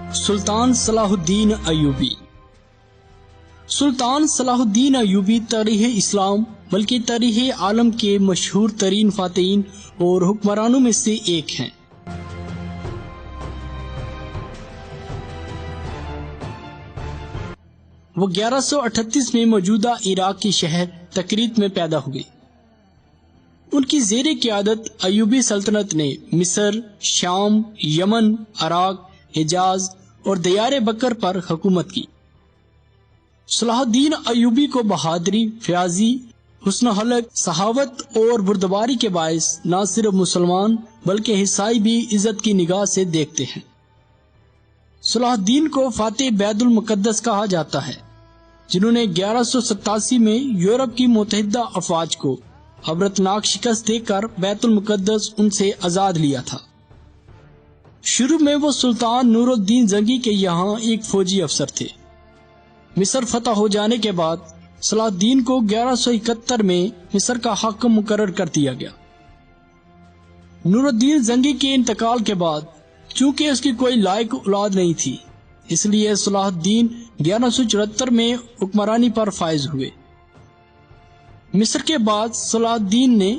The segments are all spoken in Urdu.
سلطان صلاح الدین ایوبی. سلطان صلاح الدین ایوبی تاریخ اسلام بلکہ تاریخ عالم کے مشہور ترین فاتحین اور حکمرانوں میں سے ایک ہیں. وہ 1138 میں موجودہ عراق کے شہر تکریت میں پیدا ہوئے. ان کی زیر قیادت ایوبی سلطنت نے مصر، شام، یمن، عراق، حجاز اور دیار بکر پر حکومت کی. صلاح الدین ایوبی کو بہادری، فیاضی، حسن خلق، سخاوت اور بردباری کے باعث نہ صرف مسلمان بلکہ عیسائی بھی عزت کی نگاہ سے دیکھتے ہیں. صلاح الدین کو فاتح بیت المقدس کہا جاتا ہے، جنہوں نے 1187 میں یورپ کی متحدہ افواج کو عبرتناک شکست دے کر بیت المقدس ان سے آزاد لیا تھا. شروع میں وہ سلطان نور الدین زنگی کے یہاں ایک فوجی افسر تھے. مصر فتح ہو جانے کے بعد صلاح الدین کو 1171 میں مصر کا حاکم مقرر کر دیا گیا. نور الدین زنگی کے انتقال کے بعد چونکہ اس کی کوئی لائق اولاد نہیں تھی، اس لیے صلاح الدین 1174 میں حکمرانی پر فائز ہوئے. مصر کے بعد صلاح الدین نے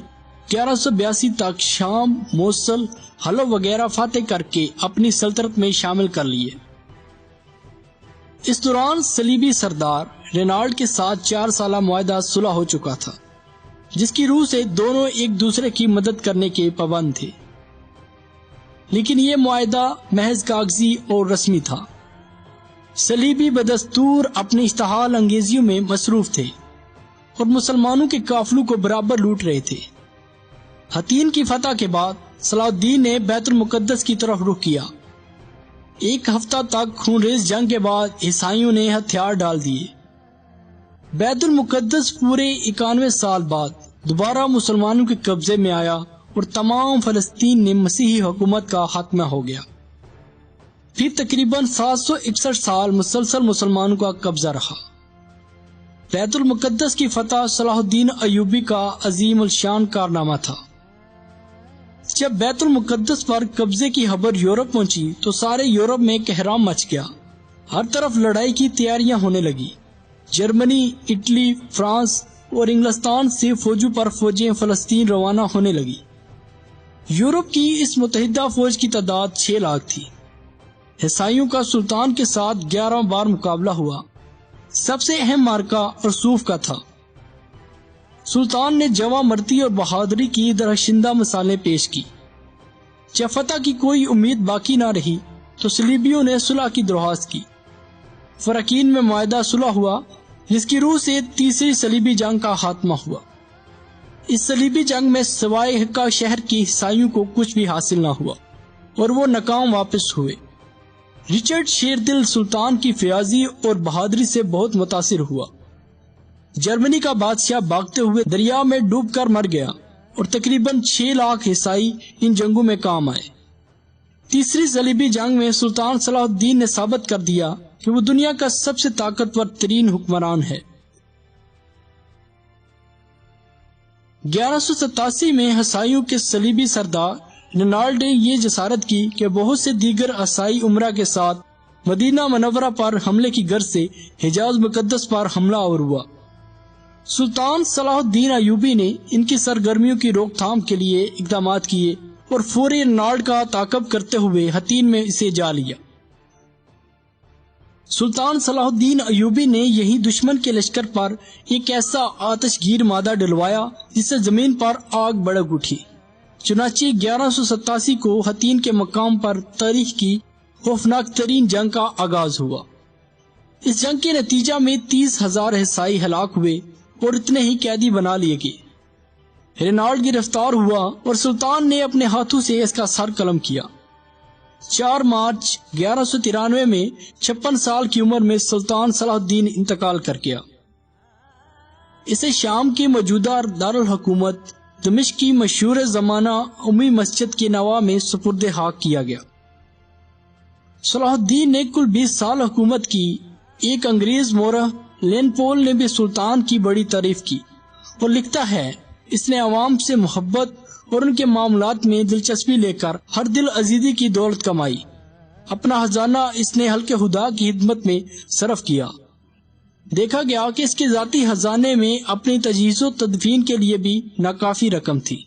1182 تک شام، موصل، حلب وغیرہ فتح کر کے اپنی سلطنت میں شامل کر لیے. اس دوران صلیبی سردار رینالڈ کے ساتھ 4 سالہ معاہدہ صلح ہو چکا تھا، جس کی روح سے دونوں ایک دوسرے کی مدد کرنے کے پابند تھے. لیکن یہ معاہدہ محض کاغذی اور رسمی تھا. صلیبی بدستور اپنی اشتعال انگیزیوں میں مصروف تھے اور مسلمانوں کے قافلوں کو برابر لوٹ رہے تھے. حطین کی فتح کے بعد صلاح الدین نے بیت المقدس کی طرف رخ کیا. ایک ہفتہ تک خونریز جنگ کے بعد عیسائیوں نے ہتھیار ڈال دیے. بیت المقدس پورے 91 سال بعد دوبارہ مسلمانوں کے قبضے میں آیا اور تمام فلسطین میں مسیحی حکومت کا خاتمہ ہو گیا. پھر تقریباً 761 سال مسلسل مسلمانوں کا قبضہ رہا. بیت المقدس کی فتح صلاح الدین ایوبی کا عظیم الشان کارنامہ تھا. جب بیت المقدس پر قبضے کی خبر یورپ پہنچی تو سارے یورپ میں کہرام مچ گیا. ہر طرف لڑائی کی تیاریاں ہونے لگی. جرمنی، اٹلی، فرانس اور انگلستان سے فوجوں پر فوجیں فلسطین روانہ ہونے لگی. یورپ کی اس متحدہ فوج کی تعداد 6 لاکھ تھی. عیسائیوں کا سلطان کے ساتھ 11 بار مقابلہ ہوا. سب سے اہم مارکہ رسوف کا تھا. سلطان نے جواں مرتی اور بہادری کی درخشندہ مثالیں پیش کی. جب فتح کی کوئی امید باقی نہ رہی تو صلیبیوں نے صلح کی درخواست کی. فراکین میں معاہدہ صلح ہوا، جس کی روح سے تیسری صلیبی جنگ کا خاتمہ ہوا. اس صلیبی جنگ میں سوائے حقہ شہر کے عیسائیوں کو کچھ بھی حاصل نہ ہوا اور وہ ناکام واپس ہوئے. رچرڈ شیردل سلطان کی فیاضی اور بہادری سے بہت متاثر ہوا. جرمنی کا بادشاہ بھاگتے ہوئے دریا میں ڈوب کر مر گیا اور تقریباً 6 لاکھ عیسائی ان جنگوں میں کام آئے. تیسری صلیبی جنگ میں سلطان صلاح الدین نے ثابت کر دیا کہ وہ دنیا کا سب سے طاقتور ترین حکمران ہے. 1187 میں عیسائیوں کے صلیبی سردار رینالڈ نے یہ جسارت کی کہ بہت سے دیگر عیسائی امرا کے ساتھ مدینہ منورہ پر حملے کی غرض سے حجاز مقدس پر حملہ آور ہوا. سلطان صلاح الدین ایوبی نے ان کی سرگرمیوں کی روک تھام کے لیے اقدامات کیے اور فوری رینالڈ کا تعاقب کرتے ہوئے حطین میں اسے جا لیا. سلطان صلاح الدین ایوبی نے یہی دشمن کے لشکر پر ایک ایسا آتش گیر مادہ ڈلوایا جس سے زمین پر آگ بھڑک اٹھی. چنانچہ 1187 کو حطین کے مقام پر تاریخ کی خوفناک ترین جنگ کا آغاز ہوا. اس جنگ کے نتیجہ میں 30,000 عیسائی ہلاک ہوئے اور اتنے ہی قیدی بنا لیے گئے. رینالڈ گرفتار ہوا اور سلطان نے اپنے ہاتھوں سے اس کا سر قلم کیا. 4 مارچ 1193 میں 56 سال کی عمر میں سلطان صلاح الدین انتقال کر گیا. اسے شام کی موجودہ دارالحکومت دمشق کی مشہور زمانہ امی مسجد کے نوا میں سپرد خاک کیا گیا. صلاح الدین نے کل 20 سال حکومت کی. ایک انگریز مورخ لین پول نے بھی سلطان کی بڑی تعریف کی اور لکھتا ہے اس نے عوام سے محبت اور ان کے معاملات میں دلچسپی لے کر ہر دل عزیزی کی دولت کمائی. اپنا خزانہ اس نے حلق خدا کی خدمت میں صرف کیا۔ دیکھا گیا کہ اس کے ذاتی خزانے میں اپنی تجہیز و تدفین کے لیے بھی ناکافی رقم تھی۔